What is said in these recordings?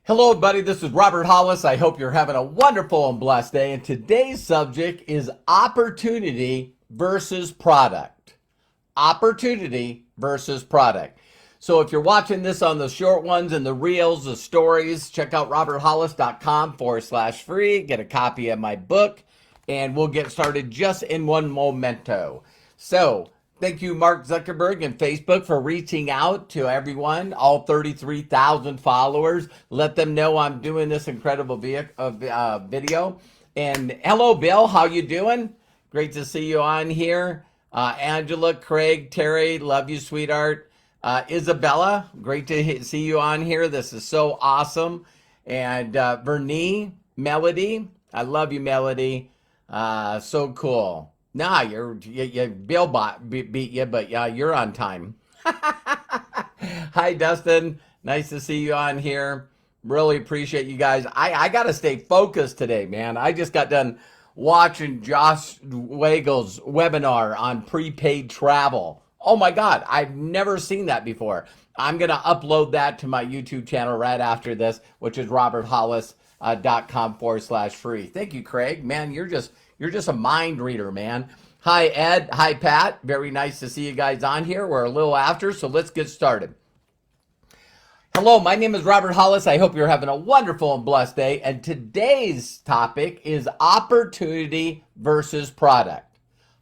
Hello, everybody. This is Robert Hollis. I hope you're having a wonderful and blessed day. And today's subject is opportunity versus product. Opportunity versus product. So if you're watching this on the short ones and the reels, the stories, check out roberthollis.com/free. Get a copy of my book, and we'll get started just in one momento. So thank you, Mark Zuckerberg and Facebook, for reaching out to everyone, all 33,000 followers. Let them know I'm doing this incredible video. And hello, Bill. How you doing? Great to see you on here. Angela, Craig, Terry, love you, sweetheart. Isabella, great to see you on here. This is so awesome. And Vernie, Melody, I love you, Melody. So cool. Nah, Bill beat you, but yeah, you're on time. Hi, Dustin. Nice to see you on here. Really appreciate you guys. I got to stay focused today, man. I just got done watching Josh Weigel's webinar on prepaid travel. Oh my God, I've never seen that before. I'm going to upload that to my YouTube channel right after this, which is roberthollis.com/free. Thank you, Craig. Man, you're just a mind reader, man. Hi, Ed. Hi, Pat. Very nice to see you guys on here. We're a little after, so let's get started. Hello, my name is Robert Hollis. I hope you're having a wonderful and blessed day. And today's topic is opportunity versus product.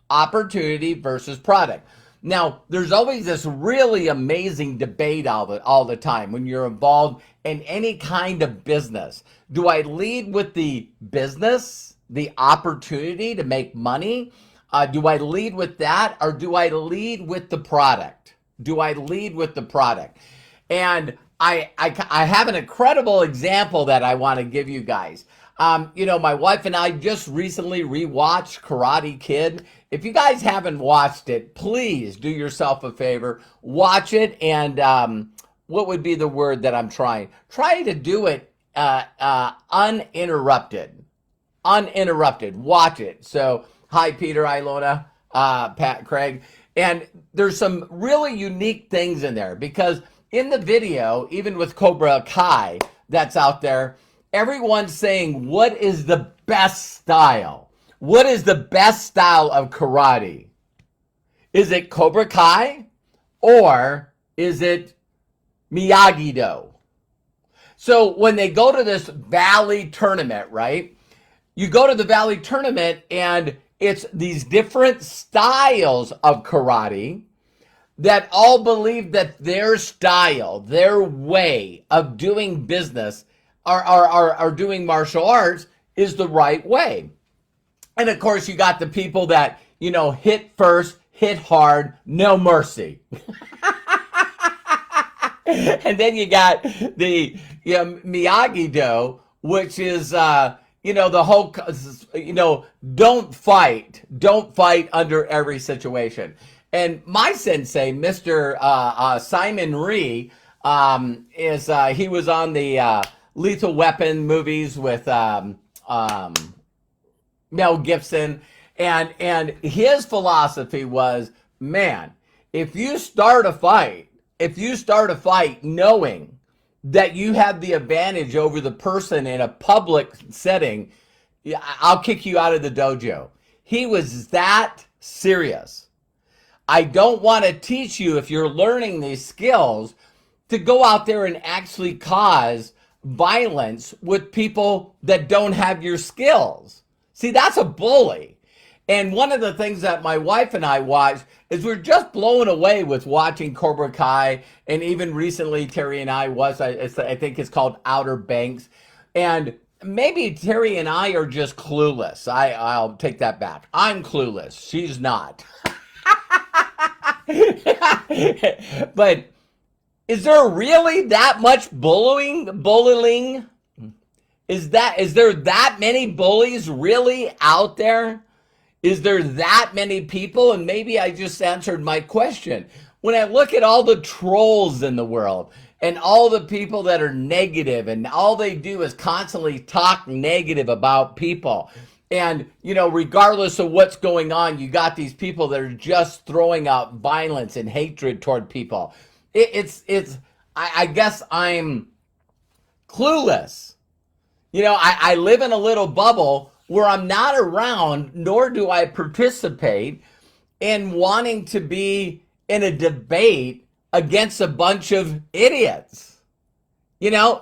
Opportunity versus product. Now, there's always this really amazing debate all the time when you're involved in any kind of business. Do I lead with the business, the opportunity to make money? Do I lead with that, or do I lead with the product? Do I lead with the product? And I have an incredible example that I want to give you guys. My wife and I just recently rewatched Karate Kid. If you guys haven't watched it, please do yourself a favor, watch it. And what would be the word that I'm trying? Try to do it uninterrupted. Uninterrupted. Watch it. So, hi, Peter, Ilona, Pat, Craig. And there's some really unique things in there because in the video, even with Cobra Kai that's out there, everyone's saying, what is the best style? What is the best style of karate? Is it Cobra Kai or is it Miyagi-Do? So when they go to this Valley tournament, right? You go to the Valley tournament and it's these different styles of karate that all believe that their style, their way of doing business are doing martial arts is the right way. And of course, you got the people that, hit first, hit hard, no mercy. And then you got the Miyagi-Do, which is, the whole, don't fight under every situation. And my sensei, Mr. Simon Rhee, he was on the Lethal Weapon movies with Mel Gibson, and his philosophy was, man, if you start a fight knowing that you have the advantage over the person in a public setting, I'll kick you out of the dojo. He was that serious. I don't want to teach you, if you're learning these skills, to go out there and actually cause violence with people that don't have your skills. See, that's a bully. And one of the things that my wife and I watched is we're just blown away with watching Cobra Kai. And even recently, Terry and I I think it's called Outer Banks. And maybe Terry and I are just clueless. I'll take that back. I'm clueless. She's not. But is there really that much bullying? Is there that many bullies really out there? Is there that many people? And maybe I just answered my question. When I look at all the trolls in the world and all the people that are negative and all they do is constantly talk negative about people. And, regardless of what's going on, you got these people that are just throwing out violence and hatred toward people. I guess I'm clueless. I live in a little bubble where I'm not around, nor do I participate in wanting to be in a debate against a bunch of idiots.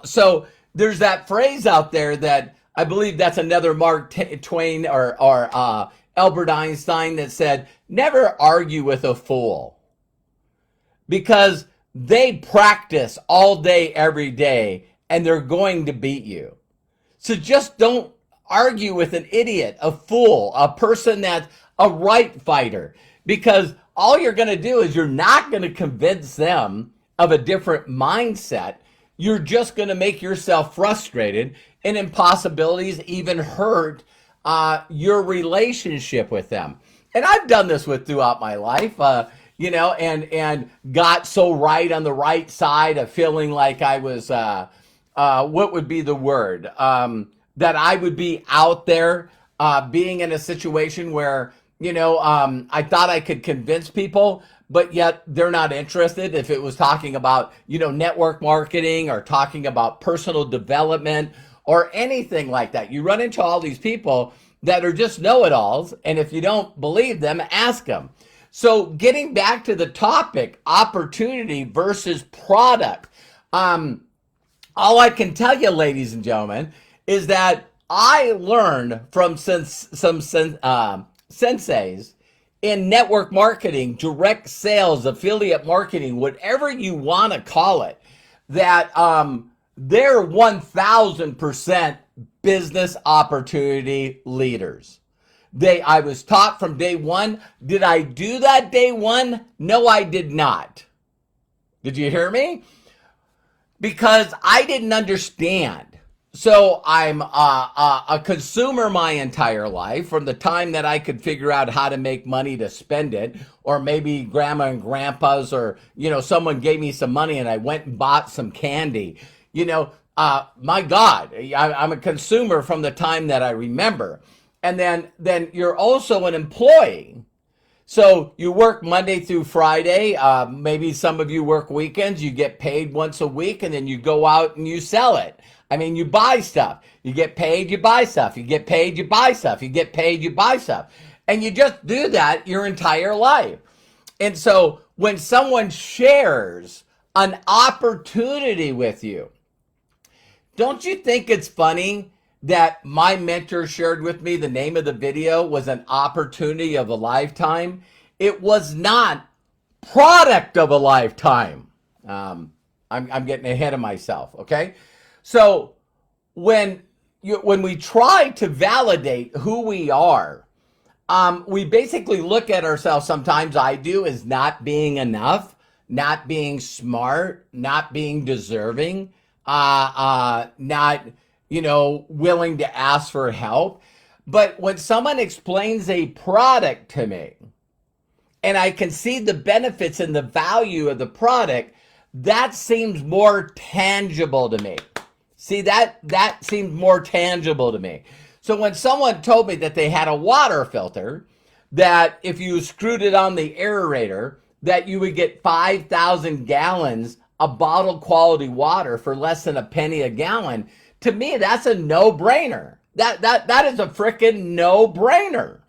So there's that phrase out there that I believe that's another Mark Twain or Albert Einstein that said, never argue with a fool, because they practice all day, every day, and they're going to beat you. So just don't argue with an idiot, a fool, a person that's a right fighter, because all you're going to do is you're not going to convince them of a different mindset. You're just going to make yourself frustrated, and in possibilities even hurt your relationship with them. And I've done this throughout my life, and got so right on the right side of feeling like I was, what would be the word? That I would be out there, being in a situation where, I thought I could convince people, but yet they're not interested. If it was talking about, network marketing or talking about personal development or anything like that, you run into all these people that are just know-it-alls. And if you don't believe them, ask them. So getting back to the topic, opportunity versus product. All I can tell you, ladies and gentlemen, is that I learned from some senseis in network marketing, direct sales, affiliate marketing, whatever you want to call it, that they're 1,000% business opportunity leaders. I was taught from day one. Did I do that day one? No, I did not. Did you hear me? Because I didn't understand. So I'm a consumer my entire life, from the time that I could figure out how to make money to spend it, or maybe grandma and grandpa's, or, someone gave me some money and I went and bought some candy. My God, I'm a consumer from the time that I remember. And then you're also an employee. So you work Monday through Friday. Maybe some of you work weekends. You get paid once a week, and then you go out and you sell it. You buy stuff. You get paid, you buy stuff. You get paid, you buy stuff. You get paid, you buy stuff. And you just do that your entire life. And so when someone shares an opportunity with you, don't you think it's funny that my mentor shared with me the name of the video was an opportunity of a lifetime? It was not product of a lifetime. I'm getting ahead of myself, okay? So when we try to validate who we are, we basically look at ourselves, sometimes I do, as not being enough, not being smart, not being deserving, not willing to ask for help. But when someone explains a product to me and I can see the benefits and the value of the product, that seems more tangible to me. See, that seems more tangible to me. So when someone told me that they had a water filter, that if you screwed it on the aerator, that you would get 5,000 gallons of bottled quality water for less than a penny a gallon, to me, that's a no-brainer. That is a freaking no-brainer.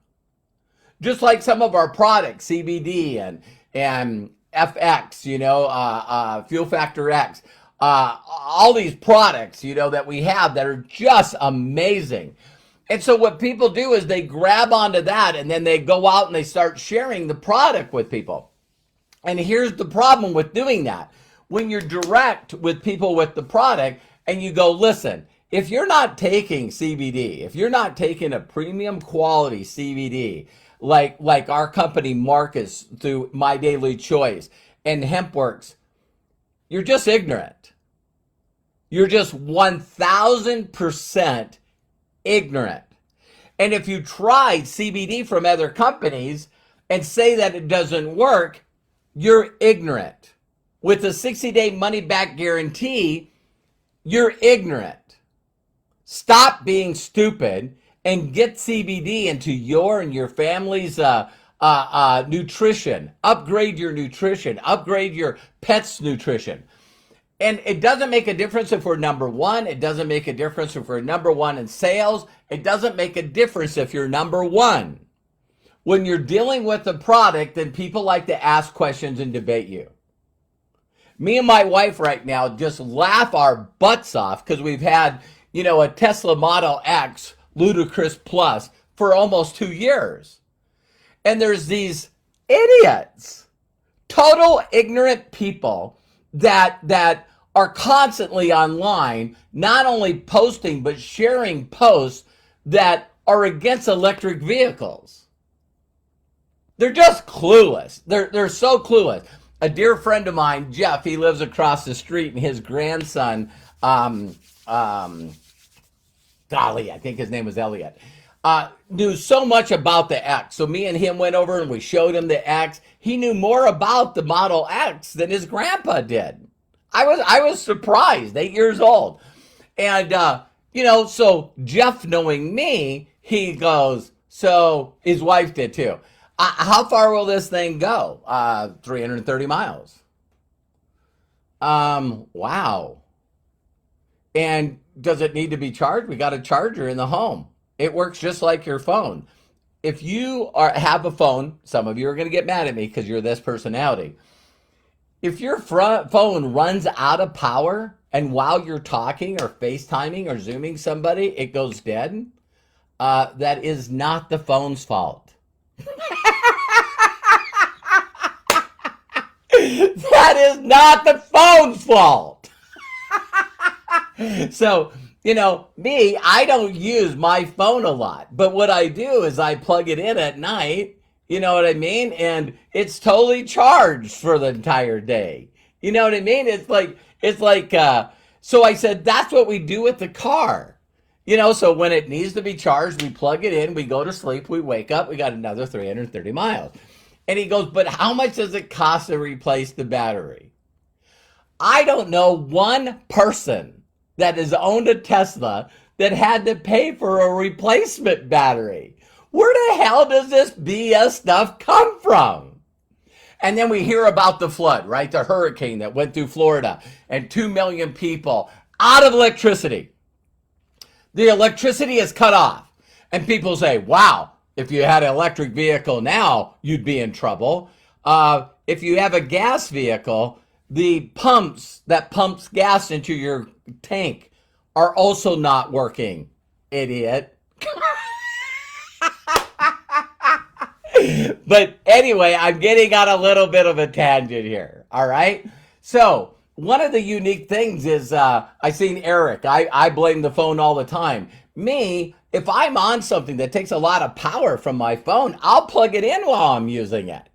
Just like some of our products, CBD and FX, Fuel Factor X, all these products, that we have that are just amazing. And so what people do is they grab onto that, and then they go out and they start sharing the product with people. And here's the problem with doing that. When you're direct with people with the product and you go, listen, if you're not taking CBD, if you're not taking a premium quality CBD, like our company Marcus through My Daily Choice and HempWorks, you're just ignorant. You're just 1,000% ignorant. And if you tried CBD from other companies and say that it doesn't work, you're ignorant. With a 60-day money-back guarantee, you're ignorant. Stop being stupid and get CBD into your and your family's nutrition. Upgrade your nutrition. Upgrade your pet's nutrition. And it doesn't make a difference if we're number one. It doesn't make a difference if we're number one in sales. It doesn't make a difference if you're number one. When you're dealing with a product, then people like to ask questions and debate you. Me and my wife right now just laugh our butts off because we've had, a Tesla Model X Ludicrous Plus for almost 2 years. And there's these idiots, total ignorant people that are constantly online, not only posting, but sharing posts that are against electric vehicles. They're just clueless. They're so clueless. A dear friend of mine, Jeff, he lives across the street, and his grandson, golly, I think his name was Elliot, knew so much about the X. So me and him went over and we showed him the X. He knew more about the Model X than his grandpa did. I was surprised, 8 years old. And, so Jeff, knowing me, he goes, so his wife did too. How far will this thing go? 330 miles. Wow. And does it need to be charged? We got a charger in the home. It works just like your phone. If you have a phone, some of you are going to get mad at me because you're this personality. If your phone runs out of power and while you're talking or FaceTiming or Zooming somebody, it goes dead, that is not the phone's fault. That is not the phone's fault. So, me, I don't use my phone a lot. But what I do is I plug it in at night. You know what I mean? And it's totally charged for the entire day. You know what I mean? It's like, so I said, that's what we do with the car. So when it needs to be charged, we plug it in, we go to sleep, we wake up, we got another 330 miles. And he goes, but how much does it cost to replace the battery? I don't know one person that has owned a Tesla that had to pay for a replacement battery. Where the hell does this BS stuff come from? And then we hear about the flood, right? The hurricane that went through Florida and 2 million people out of electricity. The electricity is cut off. And people say, wow, if you had an electric vehicle now, you'd be in trouble. If you have a gas vehicle, the pumps that pumps gas into your tank are also not working, idiot. But anyway, I'm getting on a little bit of a tangent here. All right. So one of the unique things is I seen Eric. I blame the phone all the time. Me, if I'm on something that takes a lot of power from my phone, I'll plug it in while I'm using it.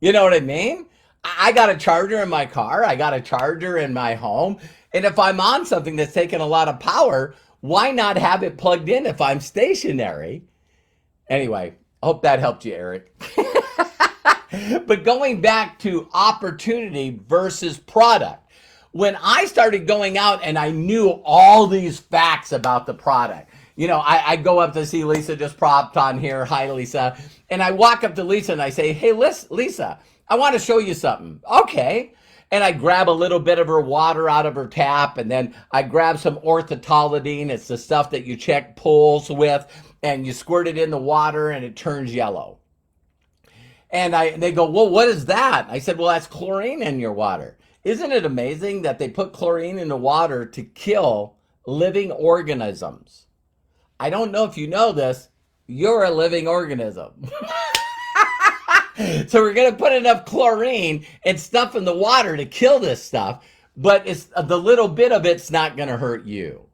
You know what I mean? I got a charger in my car. I got a charger in my home. And if I'm on something that's taking a lot of power, why not have it plugged in if I'm stationary? Anyway, I hope that helped you, Eric. But going back to opportunity versus product. When I started going out and I knew all these facts about the product, I go up to see Lisa just propped on here. Hi, Lisa. And I walk up to Lisa and I say, hey, Lisa, I want to show you something. Okay. And I grab a little bit of her water out of her tap, and then I grab some orthotolidine. It's the stuff that you check pools with, and you squirt it in the water and it turns yellow. And they go, well, what is that? I said, well, that's chlorine in your water. Isn't it amazing that they put chlorine in the water to kill living organisms? I don't know if you know this, you're a living organism. So we're going to put enough chlorine and stuff in the water to kill this stuff, but it's the little bit of it's not going to hurt you.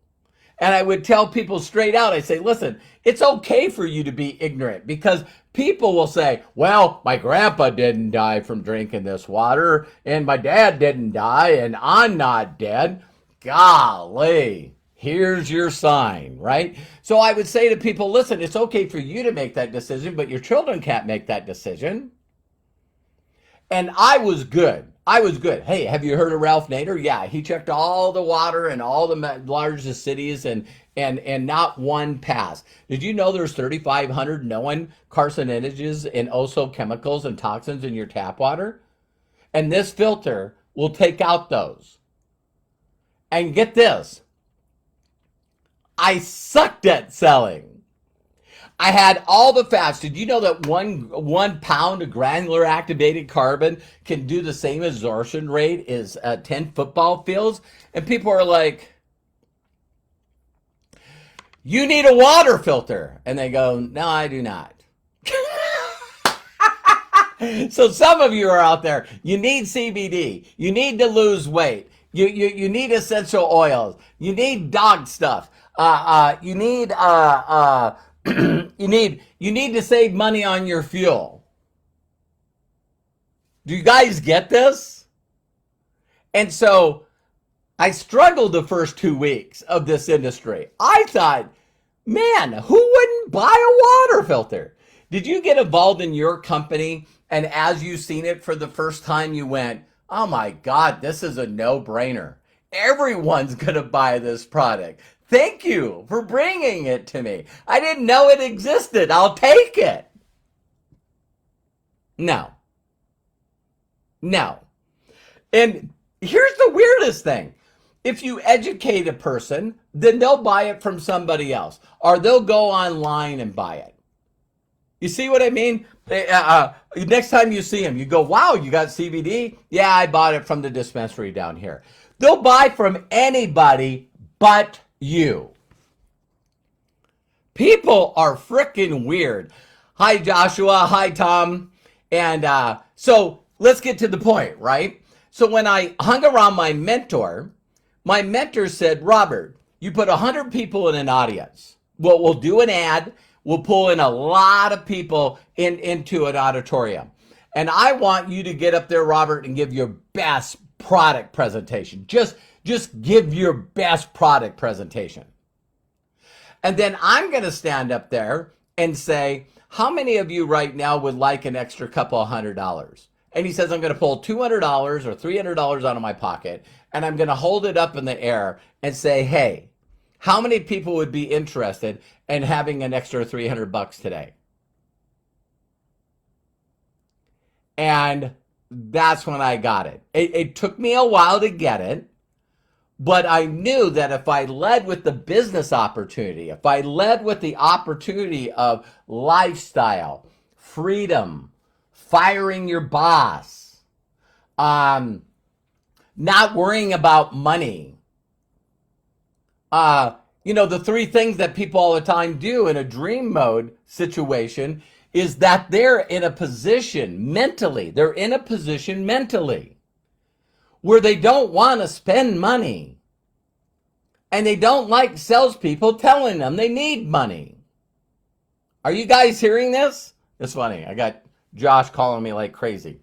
And I would tell people straight out, I say, listen, it's okay for you to be ignorant, because people will say, well, my grandpa didn't die from drinking this water, and my dad didn't die, and I'm not dead. Golly, here's your sign, right? So I would say to people, listen, it's okay for you to make that decision, but your children can't make that decision. And I was good. Hey, have you heard of Ralph Nader? Yeah, he checked all the water in all the largest cities and not one passed. Did you know there's 3,500 known carcinogens and also chemicals and toxins in your tap water? And this filter will take out those. And get this, I sucked at selling. I had all the facts. Did you know that one pound of granular activated carbon can do the same absorption rate as 10 football fields? And people are like, you need a water filter. And they go, no, I do not. So some of you are out there, you need CBD. You need to lose weight. You need essential oils. You need dog stuff. You need you need to save money on your fuel. Do you guys get this? And so I struggled the first 2 weeks of this industry. I thought, man, who wouldn't buy a water filter? Did you get involved in your company and as you seen it for the first time, you went, oh my God, this is a no-brainer. Everyone's going to buy this product. Thank you for bringing it to me. I didn't know it existed. I'll take it. No. And here's the weirdest thing. If you educate a person, then they'll buy it from somebody else, or they'll go online and buy it. You see what I mean? Next time you see them, you go, wow, you got CBD? Yeah, I bought it from the dispensary down here. They'll buy from anybody but you. People are freaking weird. Hi, Joshua. Hi, Tom. And so let's get to the point, right? So when I hung around my mentor said, Robert, you put 100 people in an audience. Well, we'll do an ad. We'll pull in a lot of people into an auditorium. And I want you to get up there, Robert, and give your best product presentation. Just give your best product presentation. And then I'm going to stand up there and say, how many of you right now would like an extra couple of $100? And he says, I'm going to pull $200 or $300 out of my pocket, and I'm going to hold it up in the air and say, hey, how many people would be interested in having an extra $300 today? And that's when I got it. It took me a while to get it, but I knew that if I led with the business opportunity, if I led with the opportunity of lifestyle, freedom, firing your boss, not worrying about money, the three things that people all the time do in a dream mode situation is that they're in a position mentally where they don't want to spend money. And they don't like salespeople telling them they need money. Are you guys hearing this? It's funny. I got Josh calling me like crazy.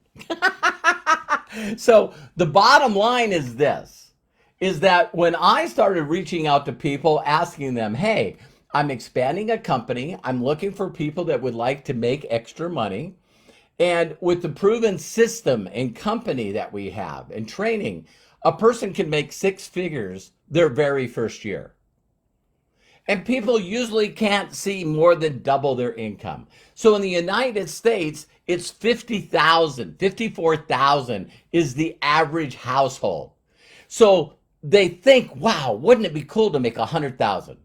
So the bottom line is this, is that when I started reaching out to people, asking them, hey, I'm expanding a company. I'm looking for people that would like to make extra money. And with the proven system and company that we have and training, a person can make 6 figures their very first year. And people usually can't see more than double their income. So in the United States, it's 50,000, 54,000 is the average household. So they think, wow, wouldn't it be cool to make 100,000?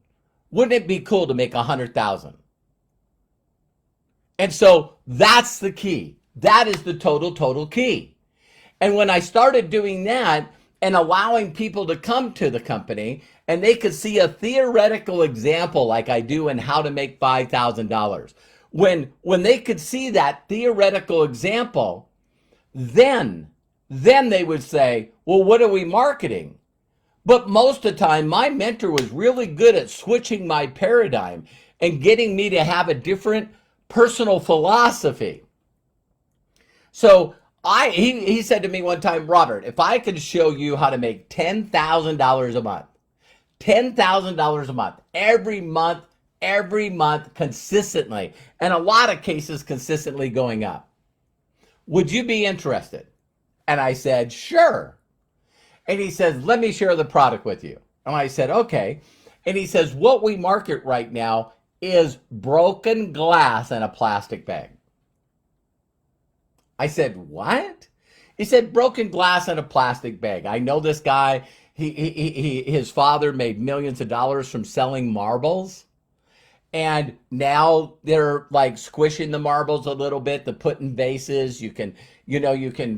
Wouldn't it be cool to make 100,000? And so that's the key. That is the total key. And when I started doing that and allowing people to come to the company and they could see a theoretical example like I do in how to make $5,000, when they could see that theoretical example, then they would say, well, what are we marketing? But most of the time, my mentor was really good at switching my paradigm and getting me to have a different personal philosophy. So he said to me one time, Robert, if I could show you how to make $10,000 a month, $10,000 a month, every month consistently, and a lot of cases consistently going up, would you be interested? And I said, sure. And he says, let me share the product with you. And I said, okay. And he says, what we market right now is broken glass in a plastic bag. I said, what? He said, broken glass in a plastic bag. I know this guy. his father made millions of dollars from selling marbles. And now they're like squishing the marbles a little bit to put in vases. You can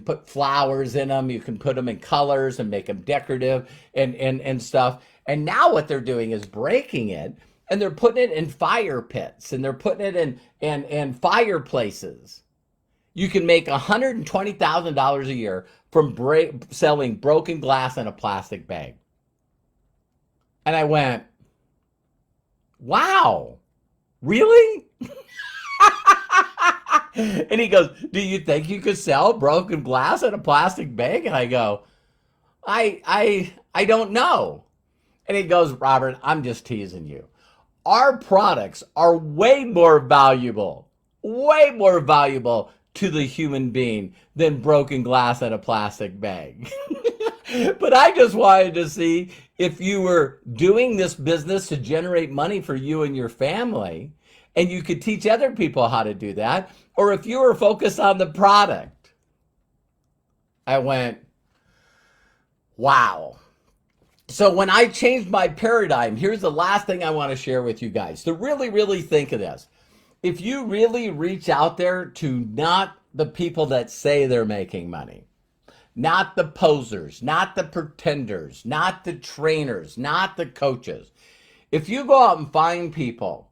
put flowers in them. You can put them in colors and make them decorative and stuff. And now what they're doing is breaking it and they're putting it in fire pits and they're putting it in fireplaces. You can make $120,000 a year from selling broken glass in a plastic bag. And I went, wow, really? And he goes, do you think you could sell broken glass in a plastic bag? And I go, I don't know. And he goes, Robert, I'm just teasing you. Our products are way more valuable to the human being than broken glass in a plastic bag. But I just wanted to see if you were doing this business to generate money for you and your family, and you could teach other people how to do that, or if you were focused on the product. I went, wow. So when I changed my paradigm, here's the last thing I want to share with you guys. To really, really think of this. If you really reach out there to not the people that say they're making money, not the posers, not the pretenders, not the trainers, not the coaches. If you go out and find people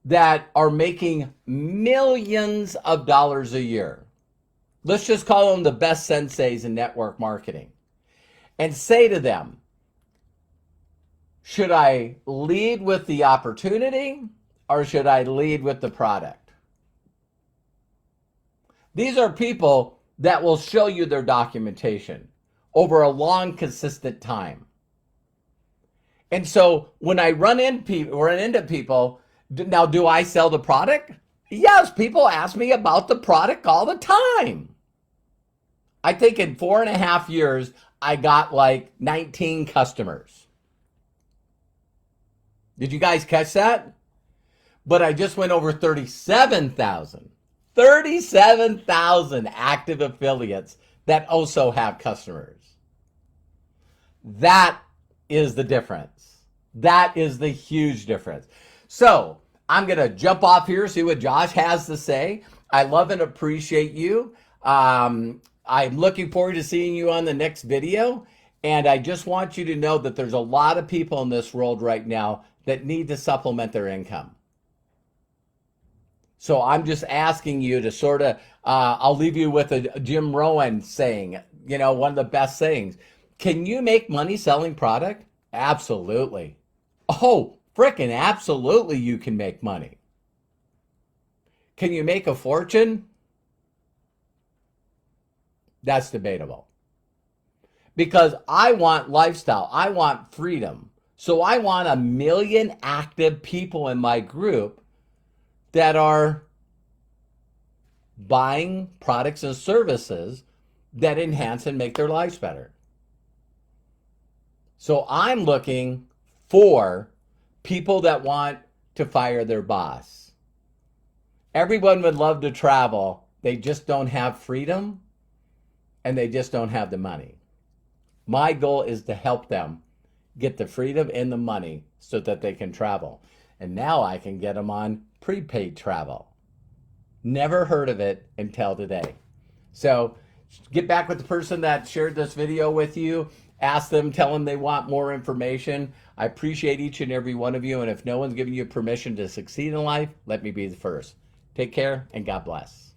that are making millions of dollars a year, let's just call them the best senseis in network marketing, and say to them, should I lead with the opportunity or should I lead with the product? These are people that will show you their documentation over a long, consistent time. And so when I run into people, now do I sell the product? Yes, people ask me about the product all the time. I think in 4.5 years, I got like 19 customers. Did you guys catch that? But I just went over 37,000 active affiliates that also have customers. That is the difference. That is the huge difference. So I'm going to jump off here, see what Josh has to say. I love and appreciate you. I'm looking forward to seeing you on the next video. And I just want you to know that there's a lot of people in this world right now that need to supplement their income. So I'm just asking you to sort of, I'll leave you with a Jim Rohn saying, one of the best sayings. Can you make money selling product? Absolutely. Oh, frickin' absolutely you can make money. Can you make a fortune? That's debatable. Because I want lifestyle. I want freedom. So I want 1 million active people in my group that are buying products and services that enhance and make their lives better. So I'm looking for people that want to fire their boss. Everyone would love to travel. They just don't have freedom and they just don't have the money. My goal is to help them get the freedom and the money so that they can travel. And now I can get them on prepaid travel. Never heard of it until today. So get back with the person that shared this video with you. Ask them, tell them they want more information. I appreciate each and every one of you. And if no one's giving you permission to succeed in life, let me be the first. Take care and God bless.